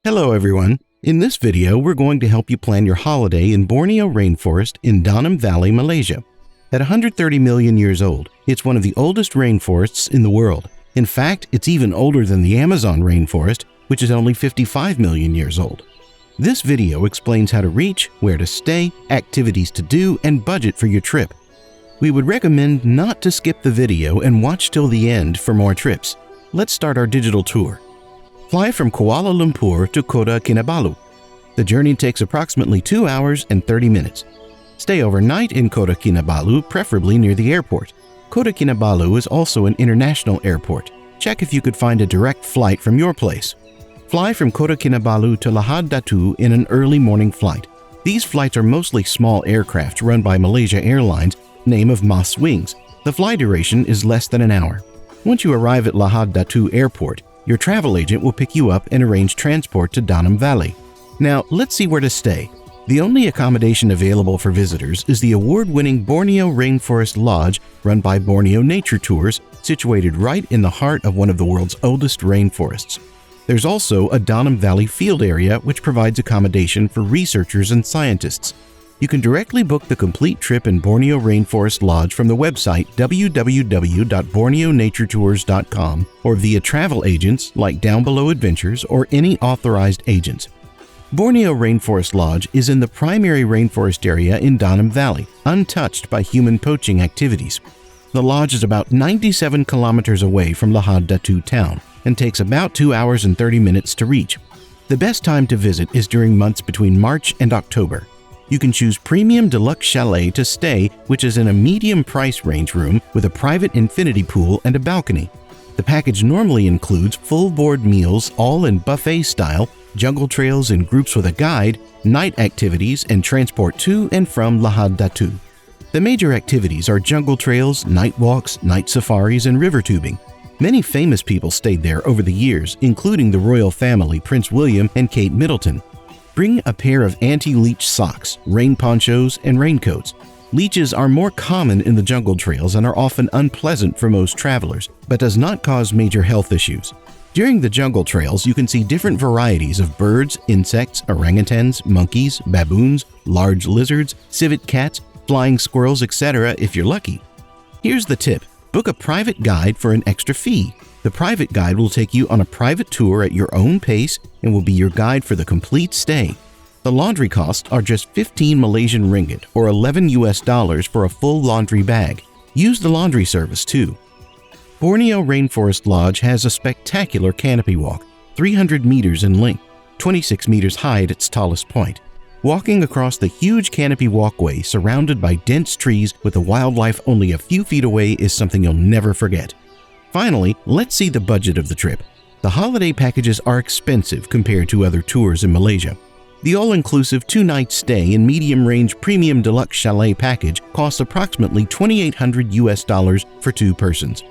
Hello everyone. In this video, we're going to help you plan your holiday in Borneo Rainforest in Danum Valley, Malaysia. At 130 million years old, it's one of the oldest rainforests in the world. In fact, it's even older than the Amazon rainforest, which is only 55 million years old. This video explains how to reach, where to stay, activities to do, and budget for your trip. We would recommend not to skip the video and watch till the end for more trips. Let's start our digital tour. Fly from Kuala Lumpur to Kota Kinabalu. The journey takes approximately 2 hours and 30 minutes. Stay overnight in Kota Kinabalu, preferably near the airport. Kota Kinabalu is also an international airport. Check if you could find a direct flight from your place. Fly from Kota Kinabalu to Lahad Datu in an early morning flight. These flights are mostly small aircraft run by Malaysia Airlines, name of Mas Wings. The flight duration is less than an hour. Once you arrive at Lahad Datu Airport, your travel agent will pick you up and arrange transport to Danum Valley. Now, let's see where to stay. The only accommodation available for visitors is the award-winning Borneo Rainforest Lodge run by Borneo Nature Tours, situated right in the heart of one of the world's oldest rainforests. There's also a Danum Valley field area which provides accommodation for researchers and scientists. You can directly book the complete trip in Borneo Rainforest Lodge from the website www.borneonaturetours.com or via travel agents like Down Below Adventures or any authorized agents. Borneo Rainforest Lodge is in the primary rainforest area in Danum Valley, untouched by human poaching activities. The lodge is about 97 kilometers away from Lahad Datu town and takes about 2 hours and 30 minutes to reach. The best time to visit is during months between March and October. You can choose Premium Deluxe Chalet to stay, which is in a medium price range room with a private infinity pool and a balcony. The package normally includes full board meals, all in buffet style, jungle trails in groups with a guide, night activities, and transport to and from Lahad Datu. The major activities are jungle trails, night walks, night safaris, and river tubing. Many famous people stayed there over the years, including the royal family Prince William and Kate Middleton. Bring a pair of anti-leech socks, rain ponchos, and raincoats. Leeches are more common in the jungle trails and are often unpleasant for most travelers, but does not cause major health issues. During the jungle trails, you can see different varieties of birds, insects, orangutans, monkeys, baboons, large lizards, civet cats, flying squirrels, etc. if you're lucky. Here's the tip. Book a private guide for an extra fee. The private guide will take you on a private tour at your own pace and will be your guide for the complete stay. The laundry costs are just 15 Malaysian ringgit or $11 for a full laundry bag. Use the laundry service too. Borneo Rainforest Lodge has a spectacular canopy walk, 300 meters in length, 26 meters high at its tallest point. Walking across the huge canopy walkway surrounded by dense trees with the wildlife only a few feet away is something you'll never forget. Finally, let's see the budget of the trip. The holiday packages are expensive compared to other tours in Malaysia. The all-inclusive 2-night stay in medium-range Premium Deluxe Chalet package costs approximately $2,800 for 2 persons.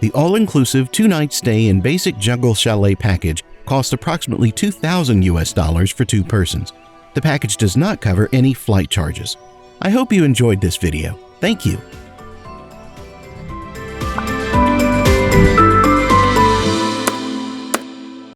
The all-inclusive 2-night stay in Basic Jungle Chalet package costs approximately $2,000 for 2 persons. The package does not cover any flight charges. I hope you enjoyed this video. Thank you.